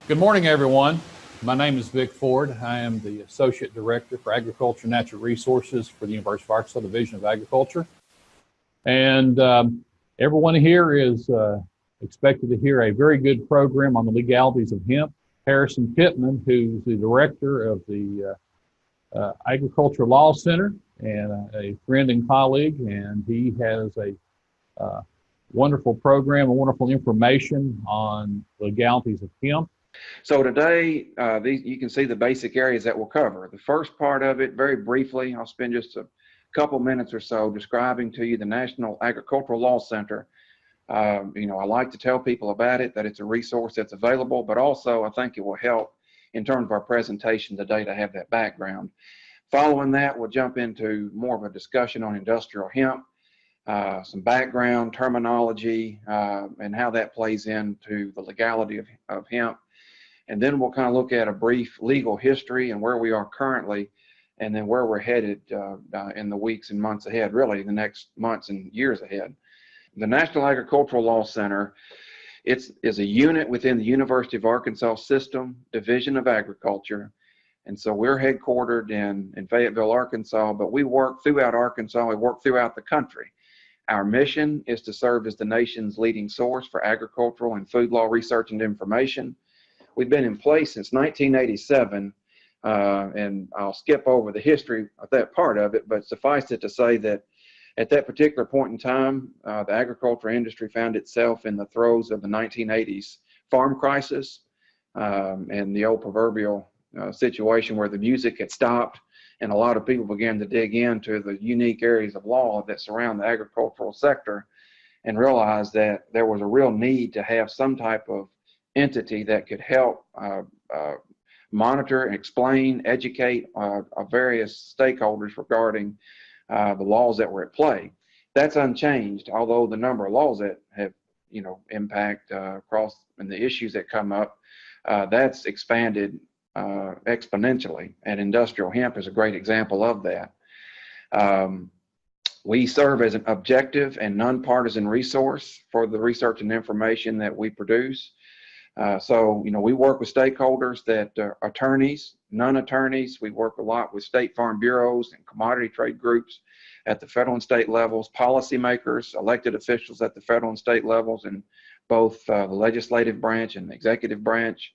Good morning, everyone. My name is Vic Ford. I am the Associate Director for Agriculture and Natural Resources for the University of Arkansas Division of Agriculture. And everyone here is expected to hear a very good program on the legalities of hemp. Harrison Pittman, who's the Director of the Agriculture Law Center and a friend and colleague, and he has a wonderful program and wonderful information on legalities of hemp. So today, you can see the basic areas that we'll cover. The first part of it, very briefly, I'll spend just a couple minutes or so describing to you the National Agricultural Law Center. I like to tell people about it, that it's a resource that's available, but also I think it will help in terms of our presentation today to have that background. Following that, we'll jump into more of a discussion on industrial hemp, some background terminology, and how that plays into the legality of hemp. And then we'll kind of look at a brief legal history and where we are currently, and then where we're headed in the weeks and months ahead, really the next months and years ahead. The National Agricultural Law Center is a unit within the University of Arkansas System Division of Agriculture. And so we're headquartered in Fayetteville, Arkansas, but we work throughout Arkansas, we work throughout the country. Our mission is to serve as the nation's leading source for agricultural and food law research and information. We've been in place since 1987, and I'll skip over the history of that part of it, but suffice it to say that at that particular point in time, the agriculture industry found itself in the throes of the 1980s farm crisis, and the old proverbial situation where the music had stopped, and a lot of people began to dig into the unique areas of law that surround the agricultural sector and realized that there was a real need to have some type of entity that could help monitor and explain, educate various stakeholders regarding the laws that were at play. That's unchanged, although the number of laws that have, impact across and the issues that come up, that's expanded exponentially, and industrial hemp is a great example of that. We serve as an objective and nonpartisan resource for the research and information that we produce. We work with stakeholders that are attorneys, non-attorneys. We work a lot with state farm bureaus and commodity trade groups at the federal and state levels, policymakers, elected officials at the federal and state levels, in both the legislative branch and the executive branch,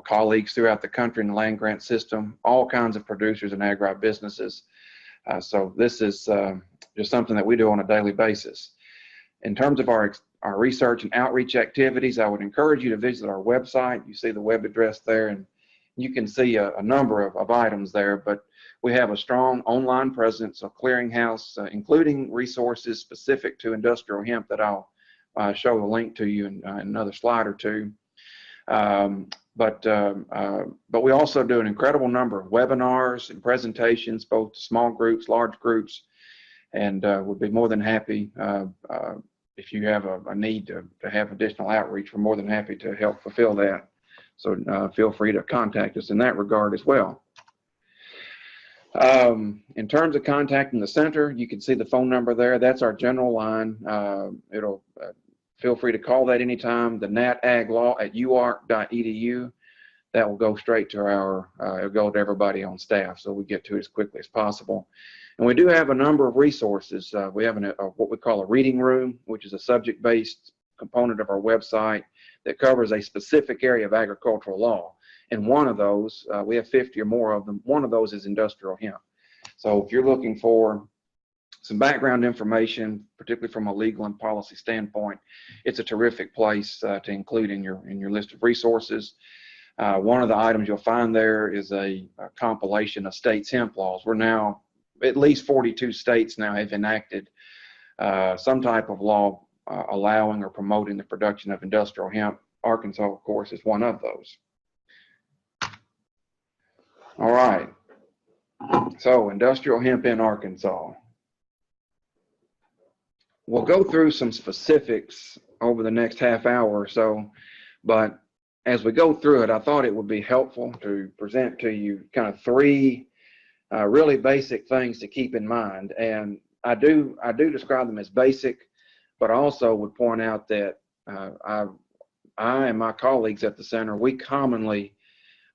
colleagues throughout the country in the land grant system, all kinds of producers and agribusinesses. So this is just something that we do on a daily basis. In terms of our research and outreach activities, I would encourage you to visit our website. You see the web address there, and you can see a number of items there, but we have a strong online presence, a clearinghouse, including resources specific to industrial hemp that I'll show a link to you in another slide or two. But we also do an incredible number of webinars and presentations, both to small groups, large groups, and would be more than happy if you have a need to have additional outreach. We're more than happy to help fulfill that. So feel free to contact us in that regard as well. In terms of contacting the center, you can see the phone number there. That's our general line. Feel free to call that anytime. The nataglaw@uark.edu. That will go straight to it'll go to everybody on staff, so we get to it as quickly as possible. And we do have a number of resources. We have what we call a reading room, which is a subject-based component of our website that covers a specific area of agricultural law. And one of those, we have 50 or more of them, one of those is industrial hemp. So if you're looking for some background information, particularly from a legal and policy standpoint, it's a terrific place to include in your list of resources. One of the items you'll find there is a compilation of states' hemp laws. We're now, at least 42 states now have enacted some type of law allowing or promoting the production of industrial hemp. Arkansas, of course, is one of those. All right, so industrial hemp in Arkansas. We'll go through some specifics over the next half hour or so, but as we go through it, I thought it would be helpful to present to you kind of three really basic things to keep in mind. And I do describe them as basic, but I also would point out that I and my colleagues at the center, we commonly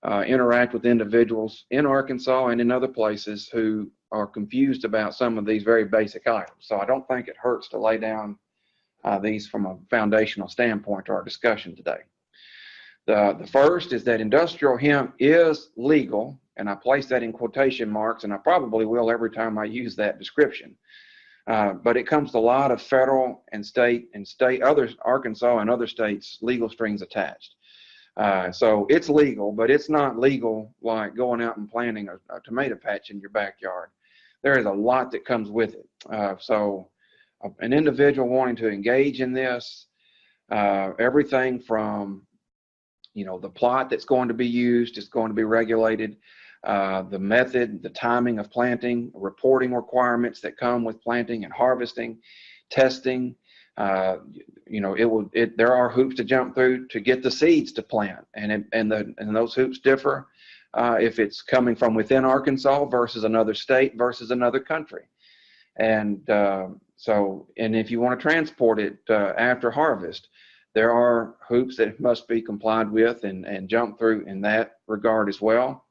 interact with individuals in Arkansas and in other places who are confused about some of these very basic items. So I don't think it hurts to lay down these from a foundational standpoint to our discussion today. The first is that industrial hemp is legal, and I place that in quotation marks, and I probably will every time I use that description. But it comes to a lot of federal and state Arkansas and other states legal strings attached. So it's legal, but it's not legal like going out and planting a tomato patch in your backyard. There is a lot that comes with it. So an individual wanting to engage in this, everything from the plot that's going to be used is going to be regulated. The method, the timing of planting, reporting requirements that come with planting and harvesting, testing. There are hoops to jump through to get the seeds to plant, and those hoops differ if it's coming from within Arkansas versus another state versus another country. And if you want to transport it after harvest, there are hoops that must be complied with and jump through in that regard as well.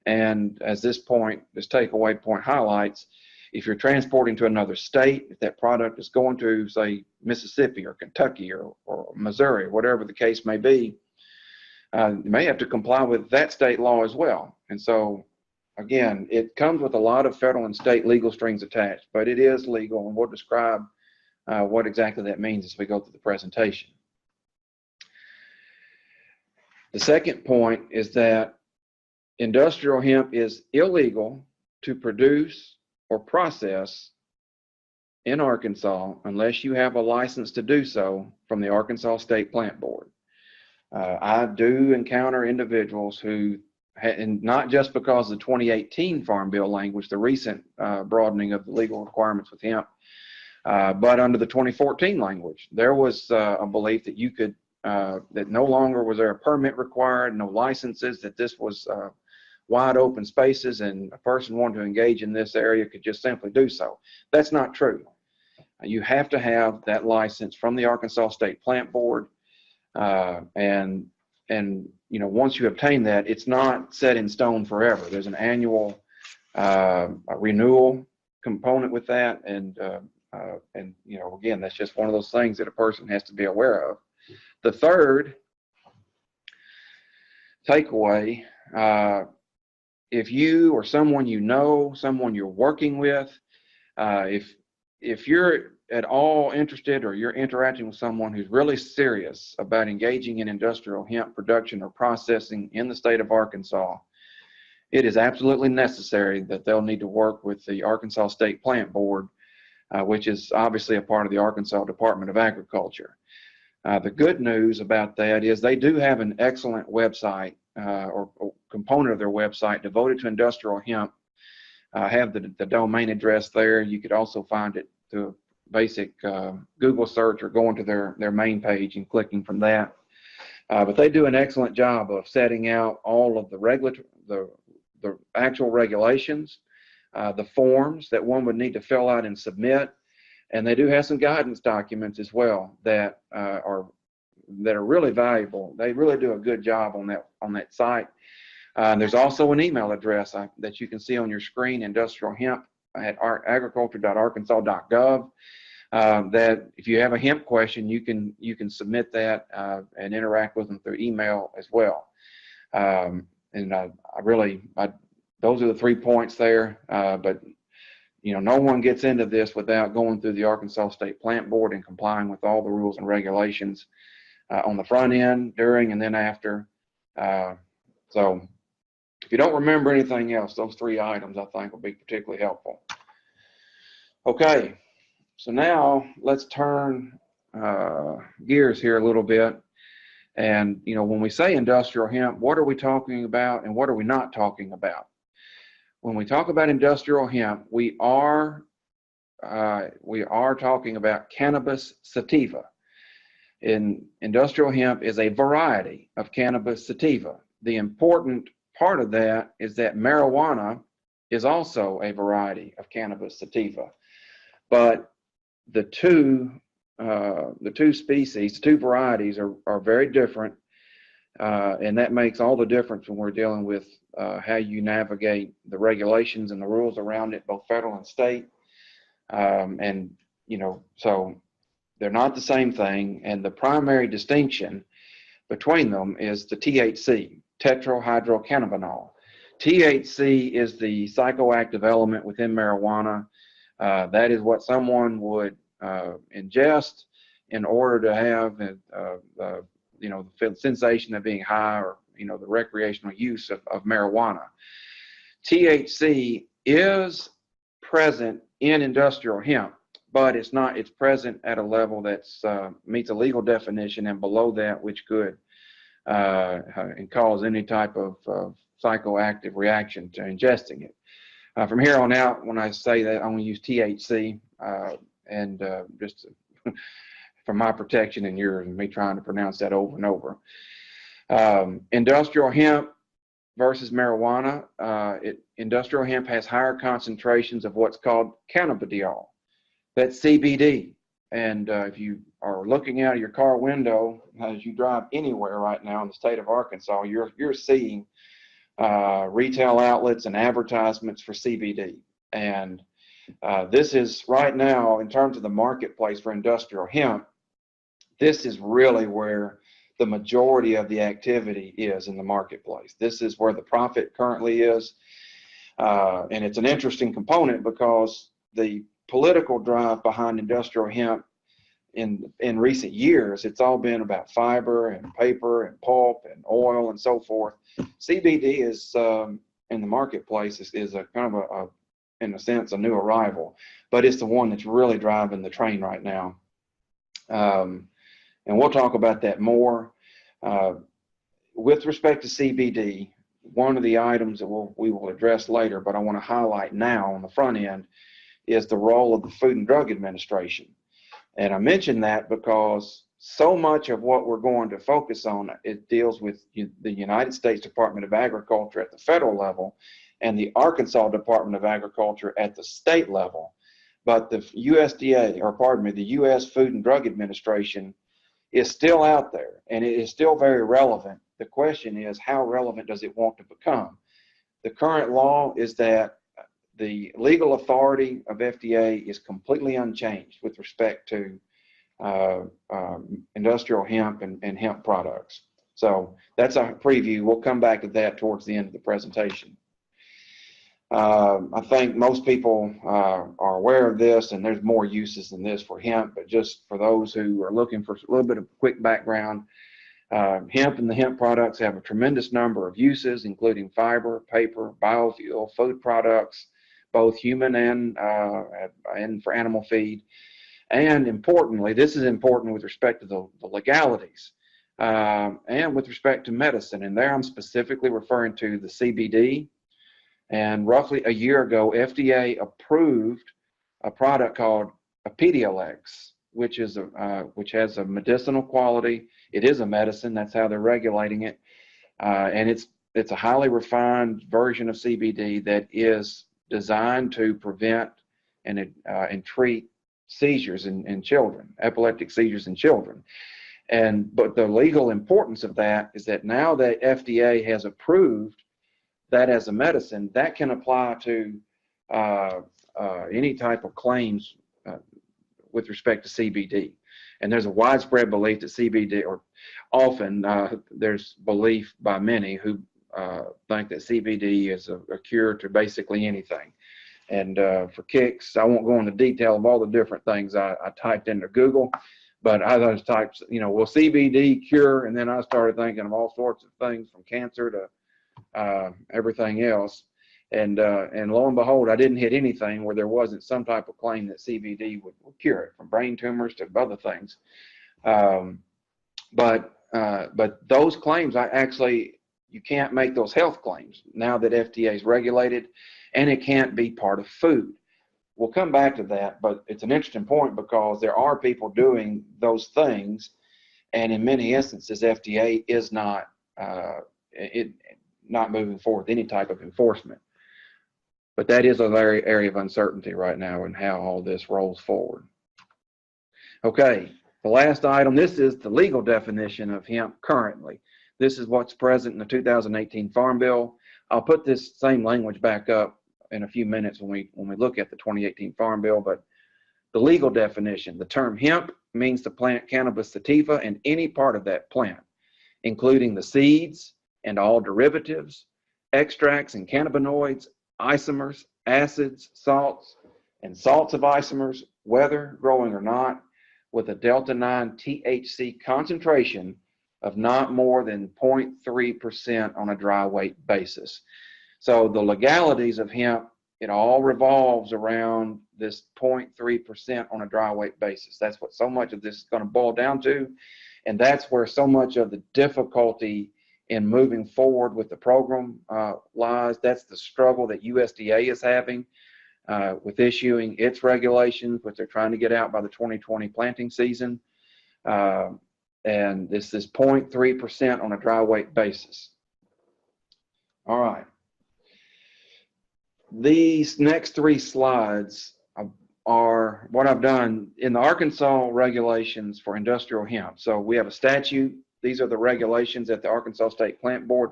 And as this takeaway point highlights, if you're transporting to another state, if that product is going to, say, Mississippi or Kentucky or Missouri, whatever the case may be, you may have to comply with that state law as well. And so, again, it comes with a lot of federal and state legal strings attached, but it is legal, and we'll describe what exactly that means as we go through the presentation. The second point is that industrial hemp is illegal to produce or process in Arkansas unless you have a license to do so from the Arkansas State Plant Board. I do encounter individuals who, and not just because of the 2018 Farm Bill language, the recent broadening of the legal requirements with hemp, but under the 2014 language, there was a belief that you could, that no longer was there a permit required, no licenses, that this was wide open spaces and a person wanting to engage in this area could just simply do so. That's not true. You have to have that license from the Arkansas State Plant Board, and once you obtain that, it's not set in stone forever. There's an annual renewal component with that, and again, that's just one of those things that a person has to be aware of. The third takeaway, if you or someone someone you're working with, if you're at all interested or you're interacting with someone who's really serious about engaging in industrial hemp production or processing in the state of Arkansas, it is absolutely necessary that they'll need to work with the Arkansas State Plant Board, which is obviously a part of the Arkansas Department of Agriculture. The good news about that is they do have an excellent website or component of their website devoted to industrial hemp. I have the domain address there. You could also find it through a basic Google search or going to their main page and clicking from that. But they do an excellent job of setting out all of the actual regulations, the forms that one would need to fill out and submit. And they do have some guidance documents as well that are really valuable. They really do a good job on that site. There's also an email address that you can see on your screen, industrialhemp at agriculture.arkansas.gov. That if you have a hemp question, you can submit that and interact with them through email as well. Those are the 3 points there. But no one gets into this without going through the Arkansas State Plant Board and complying with all the rules and regulations on the front end, during, and then after. So if you don't remember anything else, those 3 items I think will be particularly helpful. Okay, so now let's turn gears here a little bit. And when we say industrial hemp, what are we talking about and what are we not talking about? When we talk about industrial hemp, we are talking about cannabis sativa. Industrial hemp is a variety of cannabis sativa. The important part of that is that marijuana is also a variety of cannabis sativa. But the two species, the two varieties are very different, and that makes all the difference when we're dealing with how you navigate the regulations and the rules around it, both federal and state. And so they're not the same thing, and the primary distinction between them is the THC, tetrahydrocannabinol. THC is the psychoactive element within marijuana. That is what someone would ingest in order to have the sensation of being high, or the recreational use of marijuana. THC is present in industrial hemp, but it's present at a level that's meets a legal definition, and below that, which could cause any type of psychoactive reaction to ingesting it. From here on out, when I say that, I'm going to use THC, and just for my protection and yours, and me trying to pronounce that over and over. Industrial hemp versus marijuana. Industrial hemp has higher concentrations of what's called cannabidiol. That's CBD. And if you are looking out of your car window as you drive anywhere right now in the state of Arkansas, you're seeing retail outlets and advertisements for CBD. And this is right now, in terms of the marketplace for industrial hemp, this is really where the majority of the activity is in the marketplace. This is where the profit currently is. And it's an interesting component because the political drive behind industrial hemp in recent years, it's all been about fiber and paper and pulp and oil and so forth. CBD is in the marketplace is a kind of in a sense, a new arrival, but it's the one that's really driving the train right now. And we'll talk about that more. With respect to CBD, one of the items that we will address later, but I want to highlight now on the front end, is the role of the Food and Drug Administration. And I mention that because so much of what we're going to focus on, it deals with the United States Department of Agriculture at the federal level and the Arkansas Department of Agriculture at the state level. But the the U.S. Food and Drug Administration is still out there, and it is still very relevant. The question is, how relevant does it want to become? The current law is that the legal authority of FDA is completely unchanged with respect to industrial hemp and hemp products. So that's a preview. We'll come back to that towards the end of the presentation. I think most people are aware of this, and there's more uses than this for hemp, but just for those who are looking for a little bit of quick background, hemp and the hemp products have a tremendous number of uses, including fiber, paper, biofuel, food products, both human and for animal feed. And importantly, this is important with respect to the legalities and with respect to medicine. And there I'm specifically referring to the CBD. And roughly a year ago, FDA approved a product called Epidiolex, which has a medicinal quality. It is a medicine. That's how they're regulating it. And it's a highly refined version of CBD that is designed to prevent and treat seizures in children, epileptic seizures in children. But the legal importance of that is that now that FDA has approved that as a medicine, that can apply to any type of claims with respect to CBD. And there's a widespread belief that CBD, or often there's belief by many who think that CBD is a cure to basically anything. And for kicks, I won't go into detail of all the different things I typed into Google, but I just typed, will CBD cure? And then I started thinking of all sorts of things, from cancer to everything else. And lo and behold, I didn't hit anything where there wasn't some type of claim that CBD would cure it, from brain tumors to other things. But those claims, you can't make those health claims now that FDA is regulated, and it can't be part of food. We'll come back to that, but it's an interesting point because there are people doing those things, and in many instances, FDA is not moving forward with any type of enforcement. But that is a very area of uncertainty right now in how all this rolls forward. Okay, the last item, this is the legal definition of hemp currently. This is what's present in the 2018 Farm Bill. I'll put this same language back up in a few minutes when we look at the 2018 Farm Bill, but the legal definition, the term hemp means to plant cannabis sativa and any part of that plant, including the seeds and all derivatives, extracts and cannabinoids, isomers, acids, salts, and salts of isomers, whether growing or not, with a delta-9 THC concentration of not more than 0.3% on a dry weight basis. So the legalities of hemp, it all revolves around this 0.3% on a dry weight basis. That's what so much of this is going to boil down to. And that's where so much of the difficulty in moving forward with the program lies. That's the struggle that USDA is having with issuing its regulations, which they're trying to get out by the 2020 planting season. And this is 0.3% on a dry weight basis. All right. These next three slides are what I've done in the Arkansas regulations for industrial hemp. So we have a statute. These are the regulations that the Arkansas State Plant Board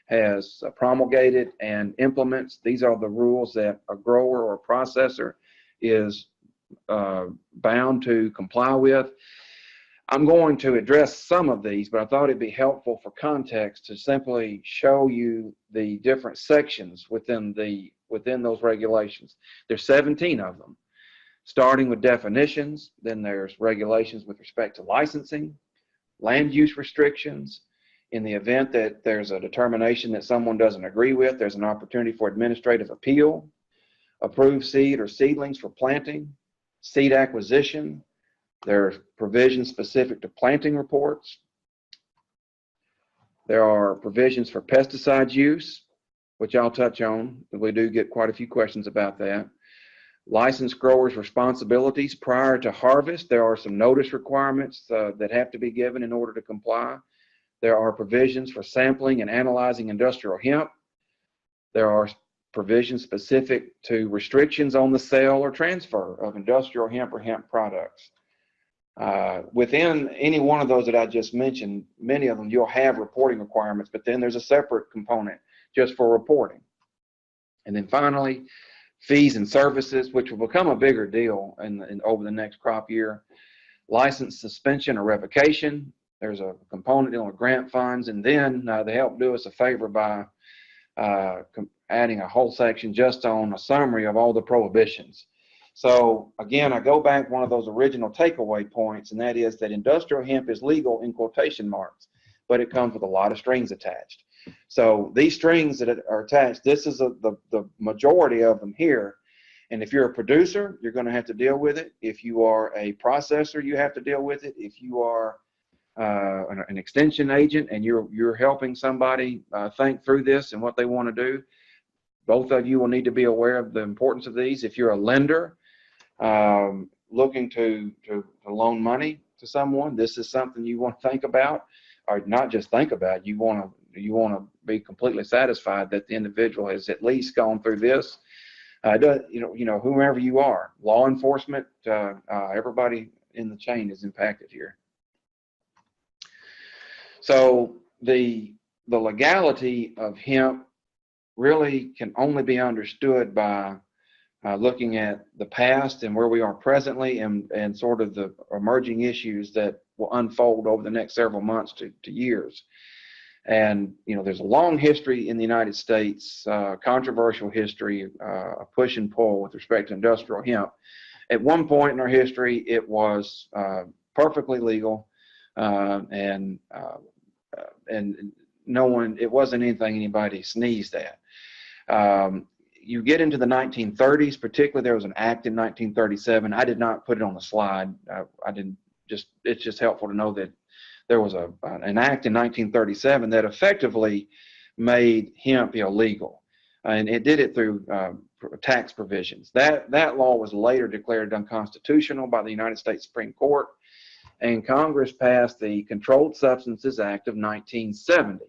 has promulgated and implements. These are the rules that a grower or a processor is bound to comply with. I'm going to address some of these, but I thought it'd be helpful for context to simply show you the different sections within those regulations. There's 17 of them, starting with definitions. Then there's regulations with respect to licensing, land use restrictions. In the event that there's a determination that someone doesn't agree with, there's an opportunity for administrative appeal, approved seed or seedlings for planting, seed acquisition. There are provisions specific to planting reports. There are provisions for pesticide use, which I'll touch on. We do get quite a few questions about that. Licensed growers' responsibilities prior to harvest. There are some notice requirements that have to be given in order to comply. There are provisions for sampling and analyzing industrial hemp. There are provisions specific to restrictions on the sale or transfer of industrial hemp or hemp products. Within any one of those that I just mentioned, many of them you'll have reporting requirements, but then there's a separate component just for reporting. And then finally, fees and services, which will become a bigger deal over the next crop year. License suspension or revocation. There's a component dealing with grant funds, and then they help do us a favor by adding a whole section just on a summary of all the prohibitions. So again, I go back one of those original takeaway points, and that is that industrial hemp is legal in quotation marks, but it comes with a lot of strings attached. So these strings that are attached, this is the majority of them here. And if you're a producer, you're going to have to deal with it. If you are a processor, you have to deal with it. If you are an extension agent and you're helping somebody think through this and what they want to do, both of you will need to be aware of the importance of these. If you're a lender looking to loan money to someone, this is something you want to think about, or not just think about. You want to be completely satisfied that the individual has at least gone through this. Whomever you are, law enforcement, everybody in the chain is impacted here. So the legality of hemp really can only be understood by looking at the past and where we are presently, and sort of the emerging issues that will unfold over the next several months to years. And there's a long history in the United States, controversial history, a push and pull with respect to industrial hemp. At one point in our history, it was perfectly legal, and no one, it wasn't anything anybody sneezed at. You get into the 1930s, particularly there was an act in 1937. I did not put it on the slide. It's just helpful to know that there was an act in 1937 that effectively made hemp illegal. And it did it through tax provisions. That law was later declared unconstitutional by the United States Supreme Court, and Congress passed the Controlled Substances Act of 1970.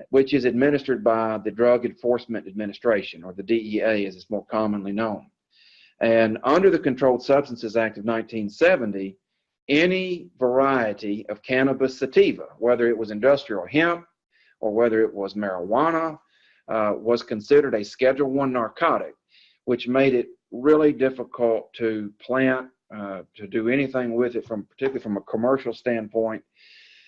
Which is administered by the Drug Enforcement Administration, or the DEA as it's more commonly known. And under the Controlled Substances Act of 1970, any variety of cannabis sativa, whether it was industrial hemp or whether it was marijuana, was considered a Schedule I narcotic, which made it really difficult to plant, to do anything with it, particularly from a commercial standpoint.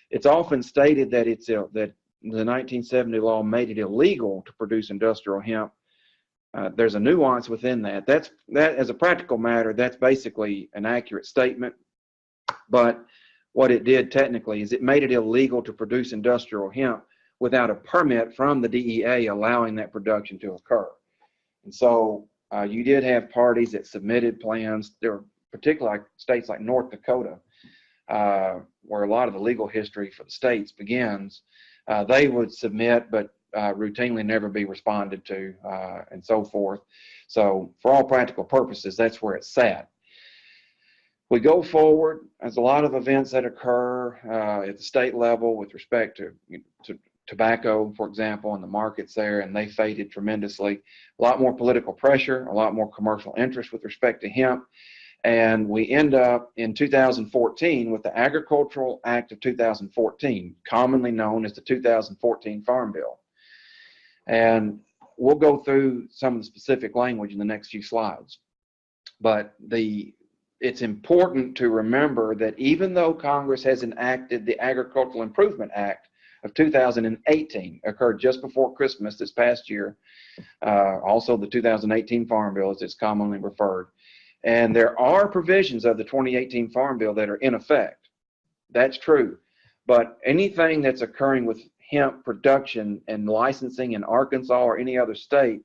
It's often stated that that the 1970 law made it illegal to produce industrial hemp. There's a nuance within that. That, as a practical matter, that's basically an accurate statement. But what it did technically is it made it illegal to produce industrial hemp without a permit from the DEA allowing that production to occur. And so you did have parties that submitted plans. There were particularly states like North Dakota, where a lot of the legal history for the states begins. They would submit, but routinely never be responded to, and so forth. So for all practical purposes, that's where it sat. We go forward, there's a lot of events that occur at the state level with respect to tobacco, for example, and the markets there, and they faded tremendously. A lot more political pressure, a lot more commercial interest with respect to hemp. And we end up in 2014 with the Agricultural Act of 2014, commonly known as the 2014 Farm Bill. And we'll go through some of the specific language in the next few slides. But it's important to remember that even though Congress has enacted the Agricultural Improvement Act of 2018, occurred just before Christmas this past year, also the 2018 Farm Bill as it's commonly referred, and there are provisions of the 2018 Farm Bill that are in effect. That's true. But anything that's occurring with hemp production and licensing in Arkansas or any other state,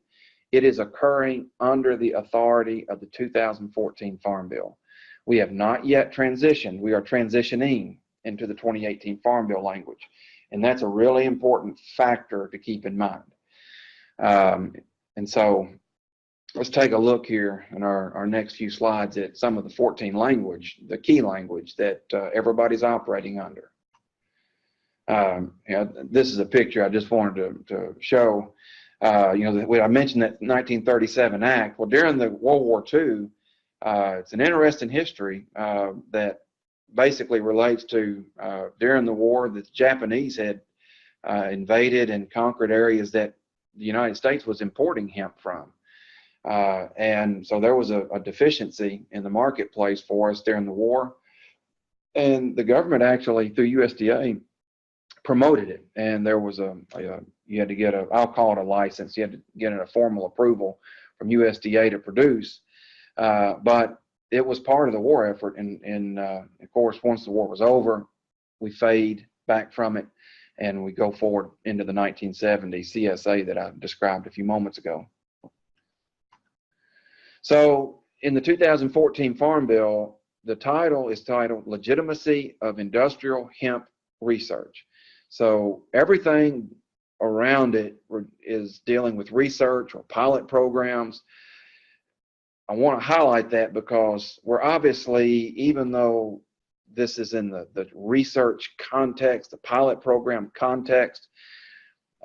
it is occurring under the authority of the 2014 Farm Bill. We have not yet transitioned. We are transitioning into the 2018 Farm Bill language. And that's a really important factor to keep in mind. And so let's take a look here in our next few slides at some of the 14 language, the key language that everybody's operating under. This is a picture I just wanted to show. I mentioned that 1937 Act. Well, during the World War II, it's an interesting history that basically relates to during the war, the Japanese had invaded and conquered areas that the United States was importing hemp from. And so there was a deficiency in the marketplace for us during the war. And the government actually, through USDA, promoted it. And there was you had to get I'll call it a license. You had to get a formal approval from USDA to produce. But it was part of the war effort. And of course, once the war was over, we fade back from it and we go forward into the 1970 CSA that I described a few moments ago. So in the 2014 Farm Bill, the title is titled Legitimacy of Industrial Hemp Research. So everything around it is dealing with research or pilot programs. I want to highlight that because we're obviously, even though this is in the research context, the pilot program context,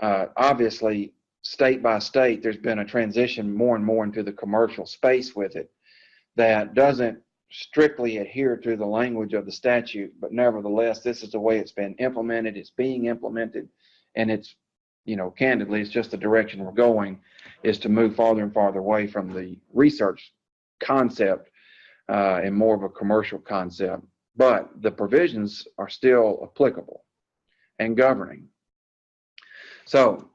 obviously state by state, there's been a transition more and more into the commercial space with it that doesn't strictly adhere to the language of the statute, but nevertheless, this is the way it's been implemented, it's being implemented, and it's, candidly, it's just the direction we're going, is to move farther and farther away from the research concept and more of a commercial concept. But the provisions are still applicable and governing. So,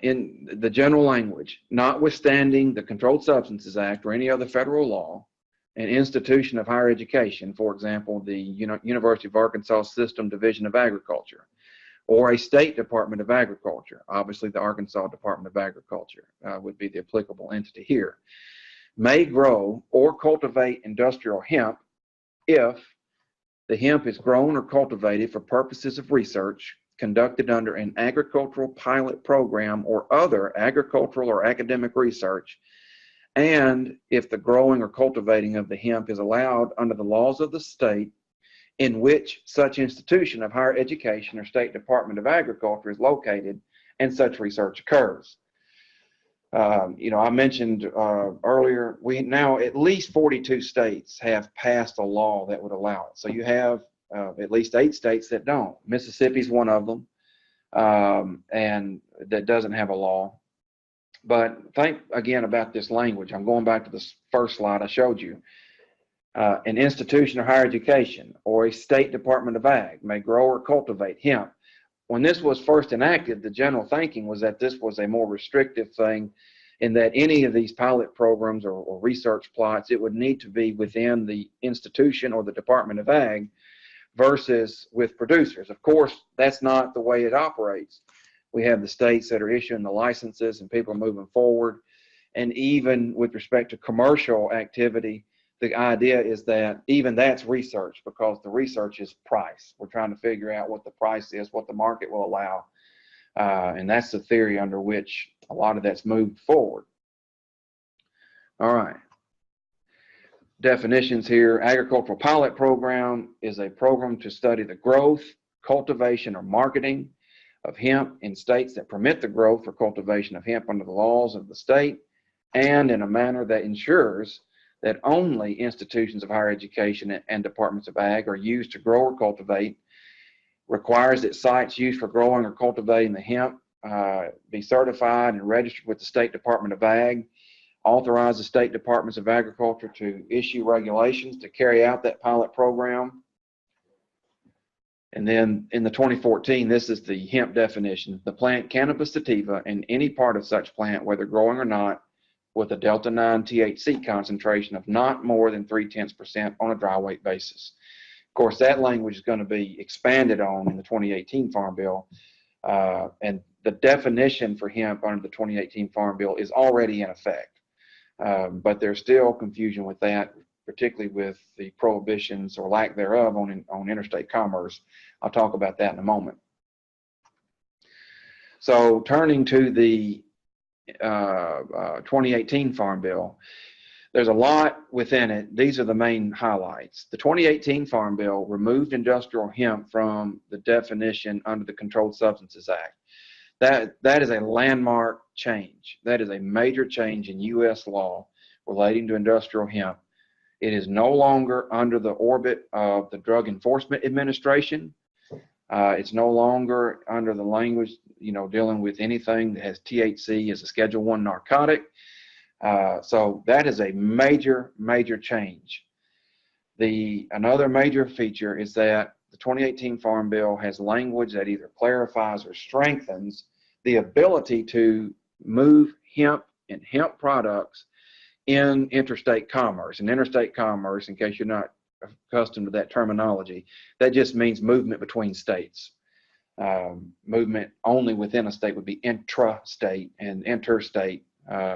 in the general language, notwithstanding the Controlled Substances Act or any other federal law, an institution of higher education, for example, the University of Arkansas System Division of Agriculture, or a state Department of Agriculture, obviously the Arkansas Department of Agriculture would be the applicable entity here, may grow or cultivate industrial hemp if the hemp is grown or cultivated for purposes of research conducted under an agricultural pilot program or other agricultural or academic research, and if the growing or cultivating of the hemp is allowed under the laws of the state in which such institution of higher education or state Department of Agriculture is located and such research occurs. You know, I mentioned earlier, we now at least 42 states have passed a law that would allow it. So you have at least 8 states that don't. Mississippi's one of them, and that doesn't have a law. But think again about this language. I'm going back to this first slide I showed you. An institution of higher education or a state department of ag may grow or cultivate hemp. When this was first enacted, the general thinking was that this was a more restrictive thing, in that any of these pilot programs or research plots, it would need to be within the institution or the Department of Ag versus with producers. Of course, that's not the way it operates. We have the states that are issuing the licenses and people are moving forward. And even with respect to commercial activity, the idea is that even that's research, because the research is price. We're trying to figure out what the price is, what the market will allow. And that's the theory under which a lot of that's moved forward. All right. Definitions here. Agricultural pilot program is a program to study the growth, cultivation, or marketing of hemp in states that permit the growth or cultivation of hemp under the laws of the state, and in a manner that ensures that only institutions of higher education and departments of ag are used to grow or cultivate, requires that sites used for growing or cultivating the hemp be certified and registered with the State Department of Ag, authorize the state departments of agriculture to issue regulations to carry out that pilot program. And then in the 2014, this is the hemp definition: the plant cannabis sativa and any part of such plant, whether growing or not, with a delta-9 THC concentration of not more than 0.3% on a dry weight basis. Of course, that language is going to be expanded on in the 2018 Farm Bill, and the definition for hemp under the 2018 Farm Bill is already in effect. But there's still confusion with that, particularly with the prohibitions or lack thereof on interstate commerce. I'll talk about that in a moment. So turning to the 2018 Farm Bill, there's a lot within it. These are the main highlights. The 2018 Farm Bill removed industrial hemp from the definition under the Controlled Substances Act. That is a landmark change. That is a major change in U.S. law relating to industrial hemp. It is no longer under the orbit of the Drug Enforcement Administration. It's no longer under the language, dealing with anything that has THC as a Schedule I narcotic. So that is a major, major change. Another major feature is that the 2018 Farm Bill has language that either clarifies or strengthens the ability to move hemp and hemp products in interstate commerce. And interstate commerce, in case you're not accustomed to that terminology, that just means movement between states. Movement only within a state would be intrastate, and interstate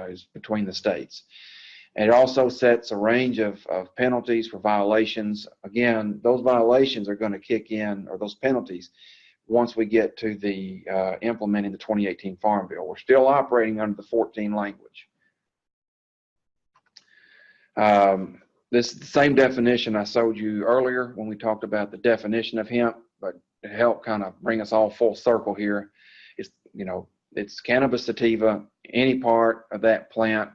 is between the states. And it also sets a range of penalties for violations. Again, those violations are going to kick in, or those penalties, once we get to the implementing the 2018 Farm Bill. We're still operating under the 14 language. This is the same definition I showed you earlier when we talked about the definition of hemp, but to help kind of bring us all full circle here, it's cannabis sativa, any part of that plant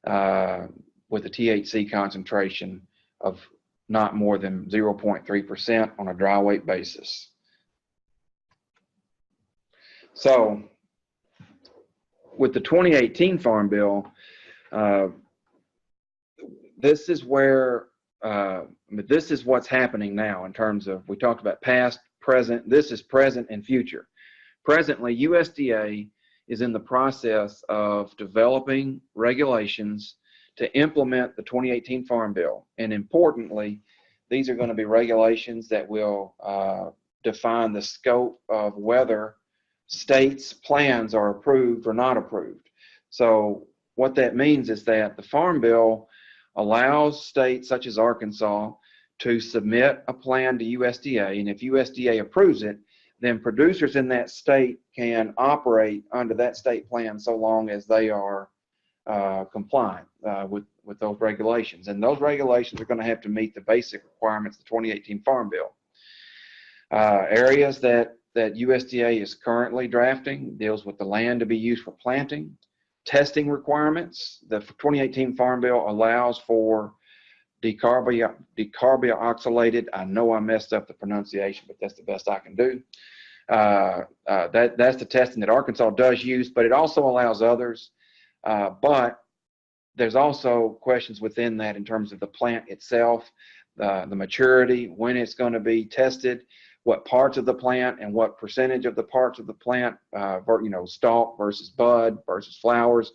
with a THC concentration of not more than 0.3% on a dry weight basis. So with the 2018 Farm Bill, this is where, this is what's happening now in terms of, we talked about past, present, this is present and future. Presently, USDA is in the process of developing regulations to implement the 2018 Farm Bill. And importantly, these are going to be regulations that will define the scope of whether states' plans are approved or not approved. So what that means is that the Farm Bill allows states such as Arkansas to submit a plan to USDA, and if USDA approves it, then producers in that state can operate under that state plan so long as they are compliant with those regulations. And those regulations are going to have to meet the basic requirements of the 2018 Farm Bill. Areas that USDA is currently drafting deals with the land to be used for planting, testing requirements. The 2018 Farm Bill allows for decarbioxylated. I know I messed up the pronunciation, but that's the best I can do. That's the testing that Arkansas does use, but it also allows others. But there's also questions within that in terms of the plant itself, the maturity, when it's going to be tested, what parts of the plant and what percentage of the parts of the plant, stalk versus bud versus flowers.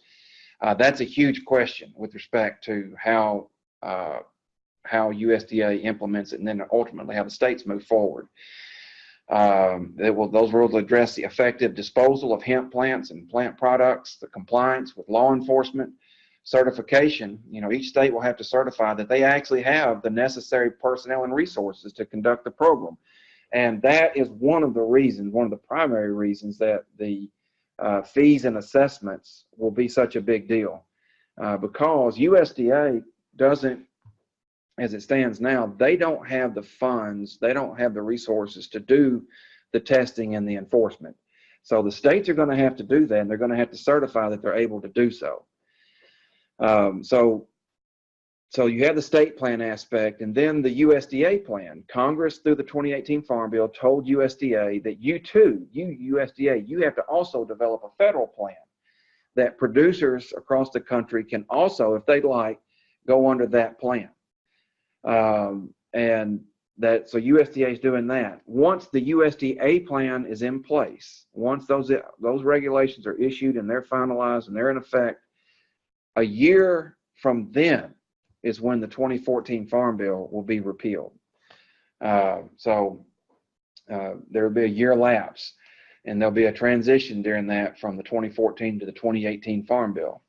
That's a huge question with respect to how USDA implements it, and then ultimately how the states move forward. Those rules will address the effective disposal of hemp plants and plant products, the compliance with law enforcement, certification. Each state will have to certify that they actually have the necessary personnel and resources to conduct the program. And that is one of the primary reasons that the fees and assessments will be such a big deal, because USDA doesn't, as it stands now, they don't have the funds, they don't have the resources to do the testing and the enforcement. So the states are going to have to do that, and they're going to have to certify that they're able to do so. So you have the state plan aspect, and then the USDA plan. Congress, through the 2018 Farm Bill, told USDA that USDA, you have to also develop a federal plan that producers across the country can also, if they'd like, go under that plan. So USDA is doing that. Once the USDA plan is in place, once those regulations are issued and they're finalized and they're in effect, a year from then is when the 2014 Farm Bill will be repealed. There will be a year lapse, and there'll be a transition during that from the 2014 to the 2018 Farm Bill.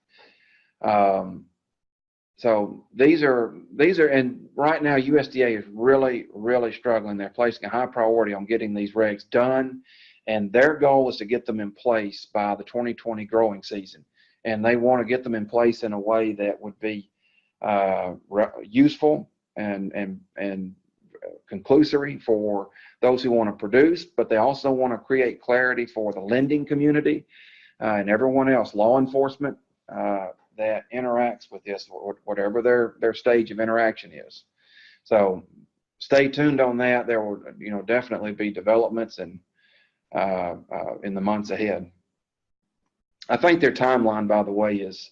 So these are, and right now USDA is really, really struggling. They're placing a high priority on getting these regs done, and their goal is to get them in place by the 2020 growing season. And they want to get them in place in a way that would be useful and conclusory for those who want to produce, but they also want to create clarity for the lending community and everyone else, law enforcement, that interacts with this, whatever their stage of interaction is. So stay tuned on that. There will, definitely be developments in the months ahead. I think their timeline, by the way, is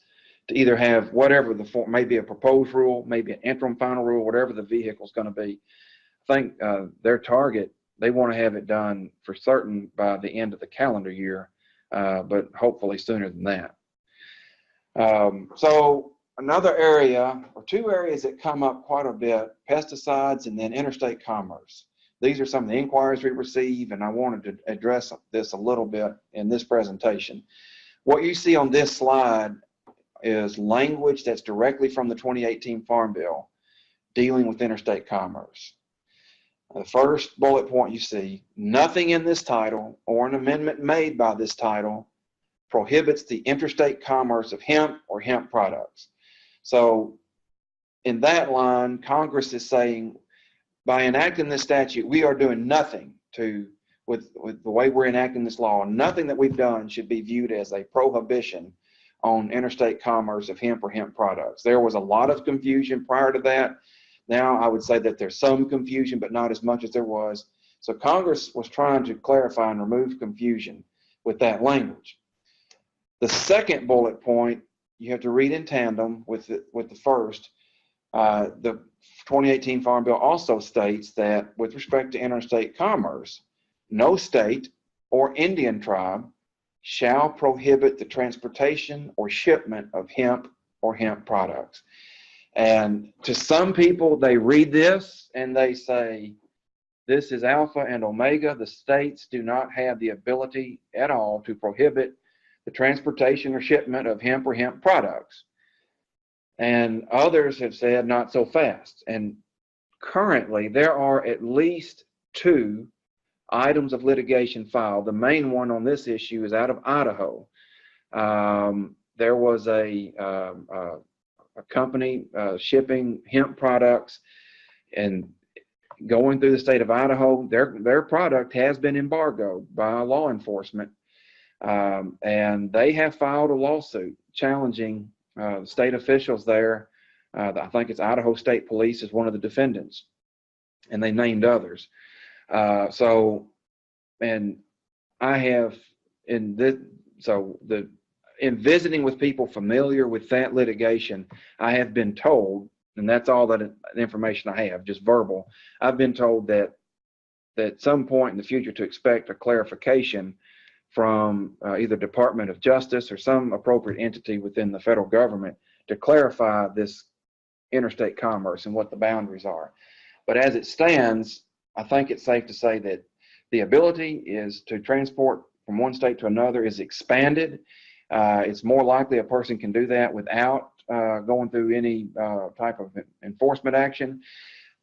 to either have whatever the form, maybe a proposed rule, maybe an interim final rule, whatever the vehicle is going to be. I think their target, they want to have it done for certain by the end of the calendar year, but hopefully sooner than that. So another area, or two areas that come up quite a bit, pesticides and then interstate commerce. These are some of the inquiries we receive, and I wanted to address this a little bit in this presentation. What you see on this slide is language that's directly from the 2018 Farm Bill dealing with interstate commerce. The first bullet point you see, nothing in this title or an amendment made by this title prohibits the interstate commerce of hemp or hemp products. So in that line, Congress is saying, by enacting this statute, we are doing nothing with the way we're enacting this law, nothing that we've done should be viewed as a prohibition on interstate commerce of hemp or hemp products. There was a lot of confusion prior to that. Now I would say that there's some confusion, but not as much as there was. So Congress was trying to clarify and remove confusion with that language. The second bullet point, you have to read in tandem with the first. The 2018 Farm Bill also states that with respect to interstate commerce, no state or Indian tribe shall prohibit the transportation or shipment of hemp or hemp products. And to some people, they read this and they say, this is alpha and omega. The states do not have the ability at all to prohibit the transportation or shipment of hemp or hemp products. And others have said not so fast. And currently, there are at least 2 items of litigation filed. The main one on this issue is out of Idaho. There was a company shipping hemp products, and going through the state of Idaho, their product has been embargoed by law enforcement. And they have filed a lawsuit challenging the state officials there. I think it's Idaho State Police is one of the defendants, and they named others. And I have in visiting with people familiar with that litigation, I have been told, and that's all that information I have, just verbal. I've been told that at some point in the future to expect a clarification from either Department of Justice or some appropriate entity within the federal government to clarify this interstate commerce and what the boundaries are. But as it stands, I think it's safe to say that the ability is to transport from one state to another is expanded. It's more likely a person can do that without going through any type of enforcement action.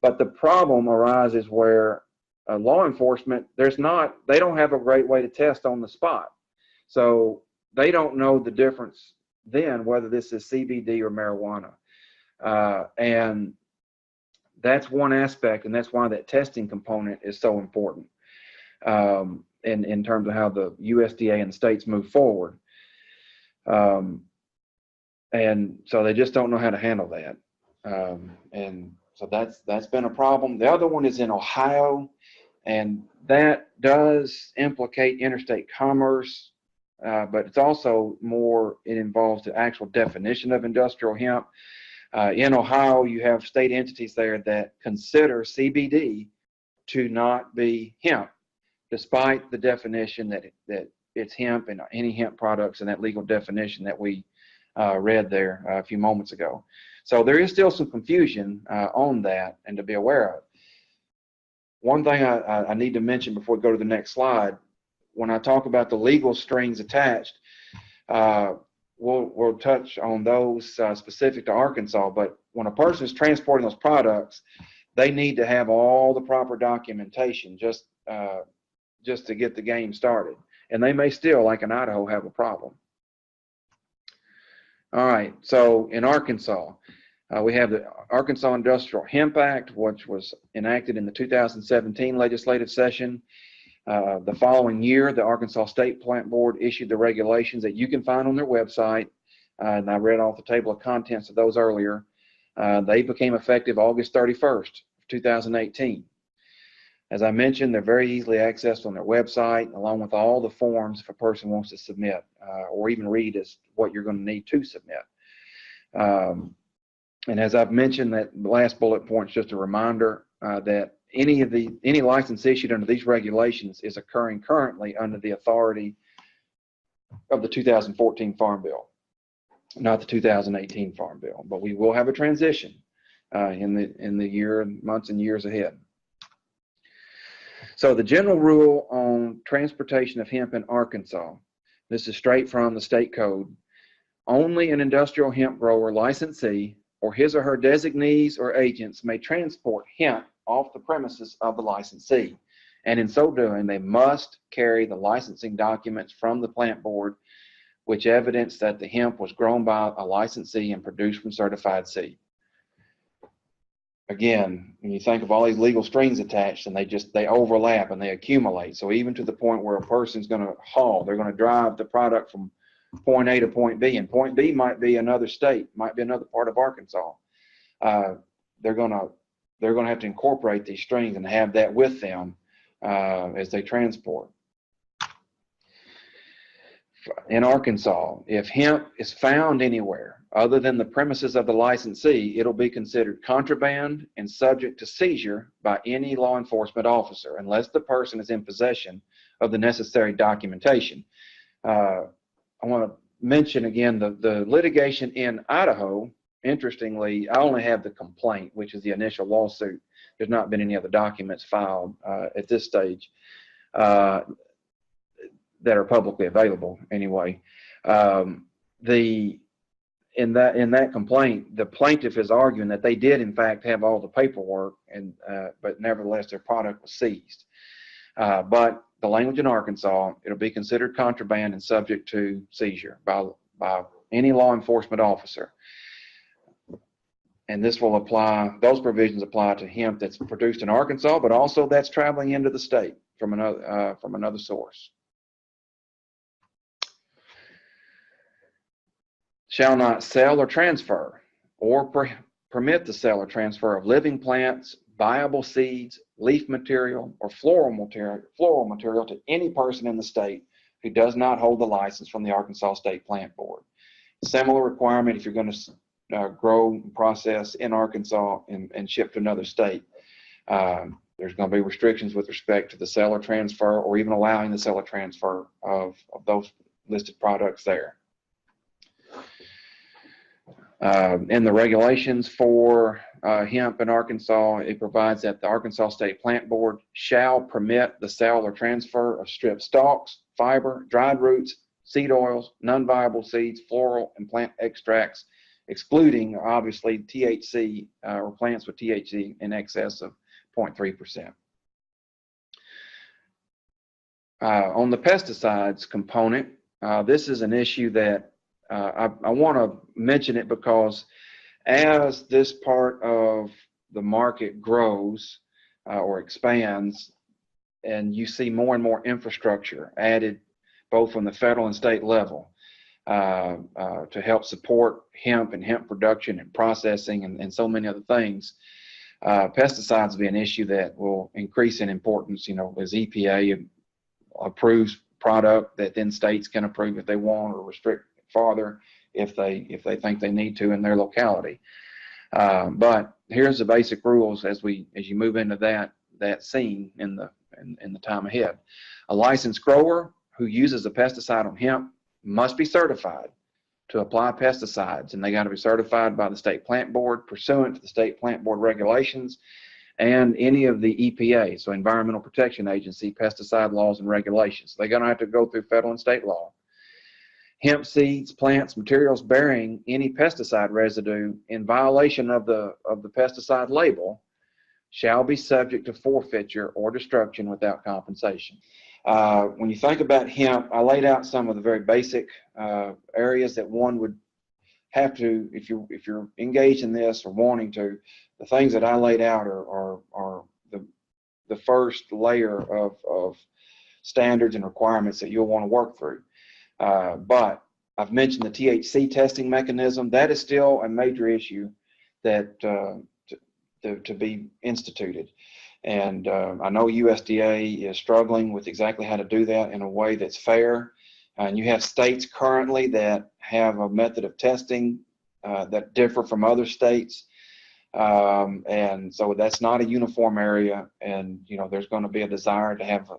But the problem arises where law enforcement, they don't have a great way to test on the spot. So they don't know the difference then whether this is CBD or marijuana. And that's one aspect, and that's why that testing component is so important in terms of how the USDA and the states move forward. And so they just don't know how to handle that. And so that's been a problem. The other one is in Ohio, and that does implicate interstate commerce, but it's also it involves the actual definition of industrial hemp. In Ohio, you have state entities there that consider CBD to not be hemp, despite the definition that it's hemp and any hemp products and that legal definition that we read there a few moments ago. So there is still some confusion on that and to be aware of. One thing I need to mention before we go to the next slide, when I talk about the legal strings attached, we'll touch on those specific to Arkansas, but when a person is transporting those products, they need to have all the proper documentation just to get the game started. And they may still, like in Idaho, have a problem. All right, so in Arkansas, we have the Arkansas Industrial Hemp Act, which was enacted in the 2017 legislative session. The following year, the Arkansas State Plant Board issued the regulations that you can find on their website, and I read off the table of contents of those earlier. They became effective August 31st, 2018. As I mentioned, they're very easily accessed on their website, along with all the forms if a person wants to submit or even read as what you're going to need to submit. And as I've mentioned, that last bullet point is just a reminder that any license issued under these regulations is occurring currently under the authority of the 2014 Farm Bill, not the 2018 Farm Bill. But we will have a transition in the months and years ahead. So the general rule on transportation of hemp in Arkansas, this is straight from the state code. Only an industrial hemp grower licensee or his or her designees or agents may transport hemp off the premises of the licensee. And in so doing, they must carry the licensing documents from the plant board, which evidence that the hemp was grown by a licensee and produced from certified seed. Again, when you think of all these legal strings attached, and they overlap and they accumulate. So even to the point where a person's going to haul, they're going to drive the product from point A to point B, and point B might be another state, might be another part of Arkansas. They're going to have to incorporate these strings and have that with them as they transport. In Arkansas, if hemp is found anywhere other than the premises of the licensee, it'll be considered contraband and subject to seizure by any law enforcement officer unless the person is in possession of the necessary documentation. I want to mention again the litigation in Idaho. Interestingly, I only have the complaint, which is the initial lawsuit. There's not been any other documents filed at this stage that are publicly available anyway. In that complaint, the plaintiff is arguing that they did in fact have all the paperwork, but nevertheless their product was seized. But the language in Arkansas, it'll be considered contraband and subject to seizure by any law enforcement officer. And this will apply, those provisions apply to hemp that's produced in Arkansas, but also that's traveling into the state from another source. shall not sell or transfer or permit the sale or transfer of living plants, viable seeds, leaf material, or floral material to any person in the state who does not hold the license from the Arkansas State Plant Board. Similar requirement if you're going to grow and process in Arkansas and ship to another state. There's going to be restrictions with respect to the sale or transfer, or even allowing the sale or transfer of those listed products there. In the regulations for hemp in Arkansas, it provides that the Arkansas State Plant Board shall permit the sale or transfer of stripped stalks, fiber, dried roots, seed oils, non-viable seeds, floral, and plant extracts, excluding, obviously, THC or plants with THC in excess of 0.3%. On the pesticides component, this is an issue that I want to mention it because as this part of the market grows or expands, and you see more and more infrastructure added both from the federal and state level to help support hemp and hemp production and processing and so many other things, pesticides will be an issue that will increase in importance, as EPA approves product that then states can approve if they want, or restrict farther if they think they need to in their locality. But here's the basic rules as you move into that scene in the time ahead. A licensed grower who uses a pesticide on hemp must be certified to apply pesticides, and they got to be certified by the State Plant Board pursuant to the State Plant Board regulations and any of the EPA, so Environmental Protection Agency, pesticide laws and regulations. They're going to have to go through federal and state law. Hemp seeds, plants, materials bearing any pesticide residue in violation of the pesticide label shall be subject to forfeiture or destruction without compensation. When you think about hemp, I laid out some of the very basic areas that one would have to, if you're engaged in this or wanting to. The things that I laid out are the first layer of standards and requirements that you'll want to work through. But I've mentioned the THC testing mechanism. That is still a major issue that to be instituted. And I know USDA is struggling with exactly how to do that in a way that's fair. And you have states currently that have a method of testing that differ from other states. And so that's not a uniform area. And, there's going to be a desire to have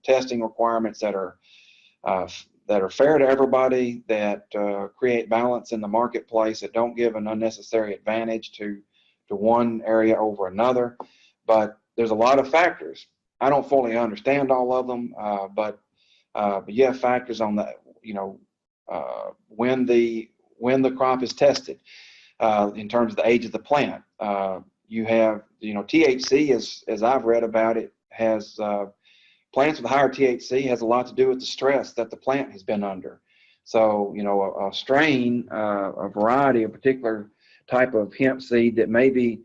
testing requirements that are fair to everybody, that create balance in the marketplace, that don't give an unnecessary advantage to one area over another. But there's a lot of factors. I don't fully understand all of them, but you have factors on that, when the crop is tested, in terms of the age of the plant. You have, THC, as I've read about it, has plants with higher THC has a lot to do with the stress that the plant has been under. So, a strain, a variety, a particular type of hemp seed that maybe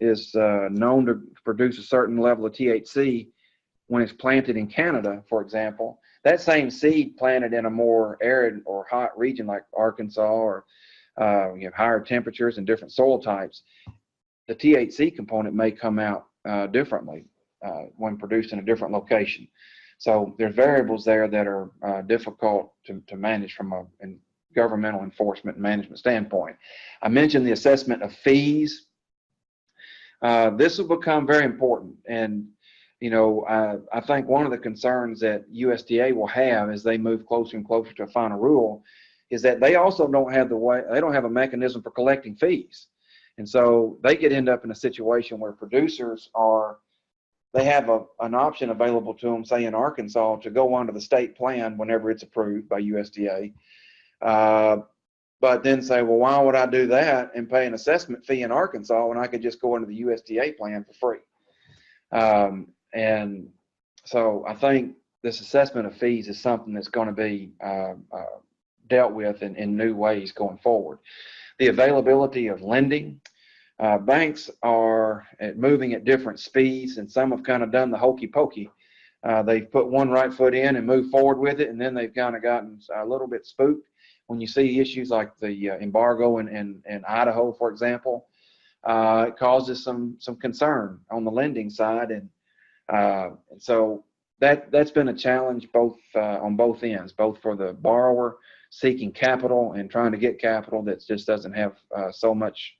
is known to produce a certain level of THC when it's planted in Canada, for example. That same seed planted in a more arid or hot region like Arkansas, or you have higher temperatures and different soil types, the THC component may come out differently when produced in a different location. So there's variables there that are difficult to manage from a governmental enforcement and management standpoint. I mentioned the assessment of fees. This will become very important. And, I think one of the concerns that USDA will have as they move closer and closer to a final rule is that they also don't have a mechanism for collecting fees. And so they could end up in a situation where producers they have an option available to them, say in Arkansas, to go onto the state plan whenever it's approved by USDA. But then say, well, why would I do that and pay an assessment fee in Arkansas when I could just go into the USDA plan for free? And so I think this assessment of fees is something that's going to be dealt with in new ways going forward. The availability of lending. Banks are moving at different speeds, and some have kind of done the hokey pokey. They've put one right foot in and moved forward with it, and then they've kind of gotten a little bit spooked when you see issues like the embargo in Idaho, for example, it causes some concern on the lending side, and so that's been a challenge both on both ends, both for the borrower seeking capital and trying to get capital that just doesn't have so much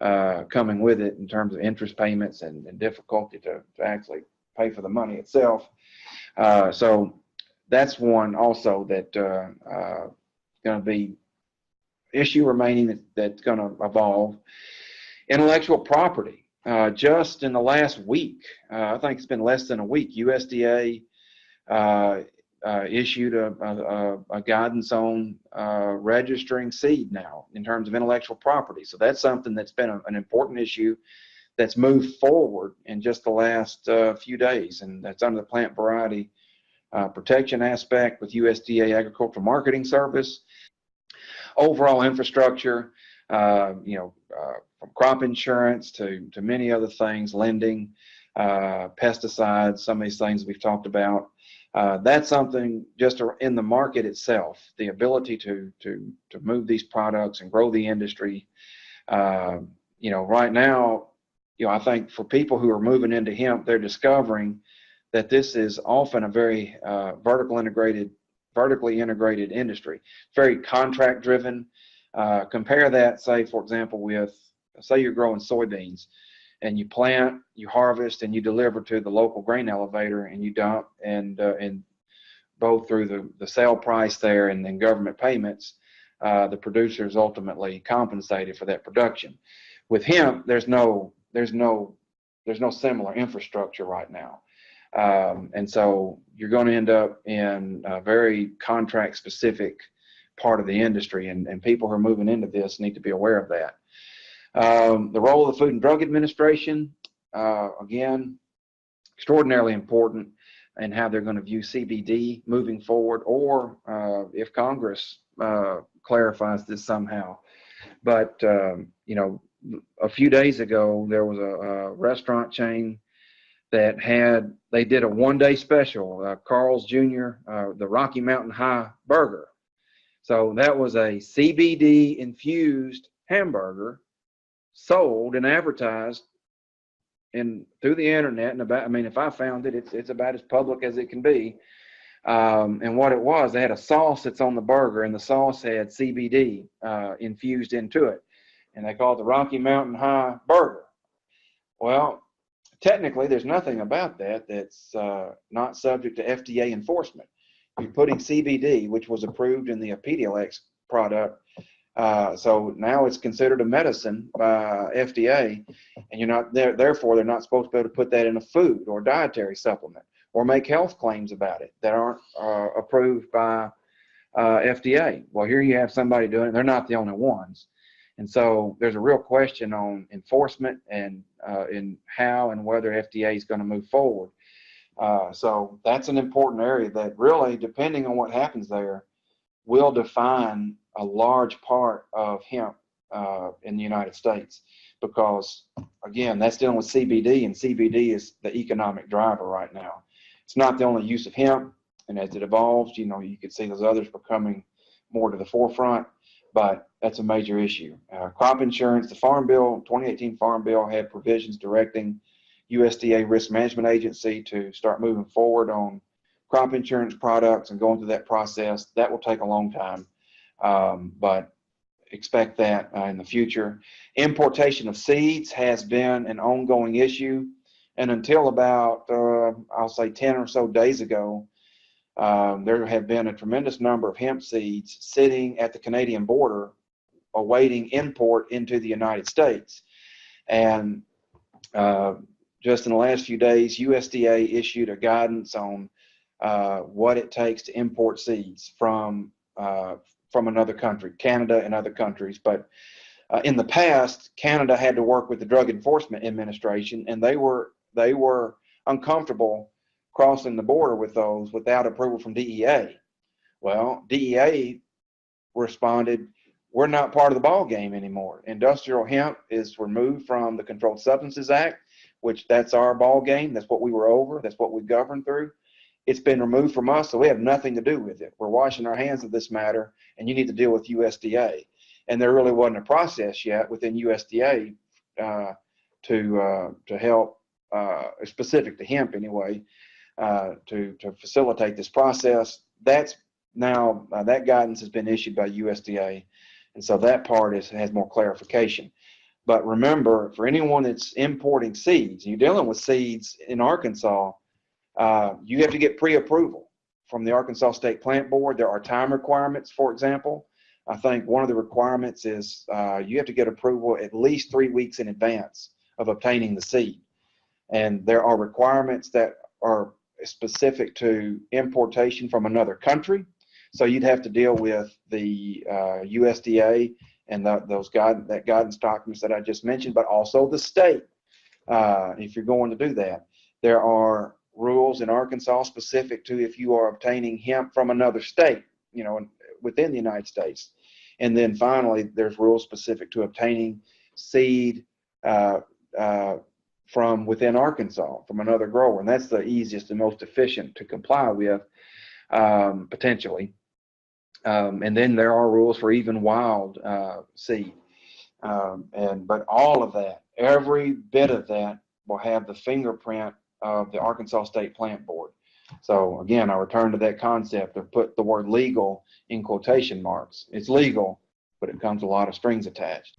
coming with it in terms of interest payments and difficulty to actually pay for the money itself. So that's one also that going to be issue remaining that's going to evolve. Intellectual property. Just in the last week, I think it's been less than a week, USDA issued a guidance on registering seed now in terms of intellectual property. So that's something that's been an important issue that's moved forward in just the last few days, and that's under the plant variety protection aspect with USDA Agricultural Marketing Service. Overall infrastructure, from crop insurance to many other things, lending, pesticides, some of these things we've talked about. That's something just in the market itself, the ability to move these products and grow the industry. Right now, I think for people who are moving into hemp, they're discovering that this is often a very vertically integrated industry, very contract driven. Compare that, say, for example, with, say you're growing soybeans and you plant, you harvest, and you deliver to the local grain elevator, and you dump, and both through the sale price there and then government payments, the producer is ultimately compensated for that production. With hemp, there's no similar infrastructure right now. And so you're going to end up in a very contract specific part of the industry, and people who are moving into this need to be aware of that. The role of the Food and Drug Administration, again, extraordinarily important in how they're going to view CBD moving forward, or if Congress clarifies this somehow. But, a few days ago, there was a restaurant chain that they did a one-day special, Carl's Jr., the Rocky Mountain High burger. So that was a CBD infused hamburger sold and advertised through the internet, and if I found it, it's about as public as it can be. And what it was, they had a sauce that's on the burger, and the sauce had CBD infused into it, and they called it the Rocky Mountain High burger. Well, technically, there's nothing about that that's not subject to FDA enforcement. You're putting CBD, which was approved in the Pedialex product, so now it's considered a medicine by FDA, and you're not there. Therefore, they're not supposed to be able to put that in a food or dietary supplement or make health claims about it that aren't approved by FDA. Well, here you have somebody doing it. They're not the only ones. And so there's a real question on enforcement and in how and whether FDA is going to move forward. So that's an important area that really, depending on what happens there, will define a large part of hemp in the United States. Because, again, that's dealing with CBD, and CBD is the economic driver right now. It's not the only use of hemp, and as it evolves, you could see those others becoming more to the forefront. But that's a major issue. Crop insurance, the Farm Bill, 2018 Farm Bill had provisions directing USDA Risk Management Agency to start moving forward on crop insurance products and going through that process. That will take a long time, but expect that in the future. Importation of seeds has been an ongoing issue, and until about, I'll say 10 or so days ago, there have been a tremendous number of hemp seeds sitting at the Canadian border awaiting import into the United States. And just in the last few days, USDA issued a guidance on what it takes to import seeds from another country, Canada and other countries. But in the past, Canada had to work with the Drug Enforcement Administration, and they were uncomfortable crossing the border with those without approval from DEA. Well, DEA responded, we're not part of the ball game anymore. Industrial hemp is removed from the Controlled Substances Act, which that's our ball game. That's what we were over. That's what we governed through. it's been removed from us, so we have nothing to do with it. We're washing our hands of this matter, and you need to deal with USDA. And there really wasn't a process yet within USDA to help, specific to hemp anyway, to facilitate this process. That's now, that guidance has been issued by USDA, and so that part has more clarification. But remember, for anyone that's importing seeds, you're dealing with seeds in Arkansas, you have to get pre-approval from the Arkansas State Plant Board. There are time requirements, for example. I think one of the requirements is you have to get approval at least 3 weeks in advance of obtaining the seed. And there are requirements that are specific to importation from another country. So you'd have to deal with the USDA and that guidance documents that I just mentioned, but also the state, if you're going to do that. There are rules in Arkansas specific to if you are obtaining hemp from another state, within the United States. And then finally, there's rules specific to obtaining seed from within Arkansas, from another grower. And that's the easiest and most efficient to comply with, potentially. And then there are rules for even wild seed. But all of that, every bit of that will have the fingerprint of the Arkansas State Plant Board. So again, I return to that concept of put the word legal in quotation marks. It's legal, but it comes with a lot of strings attached.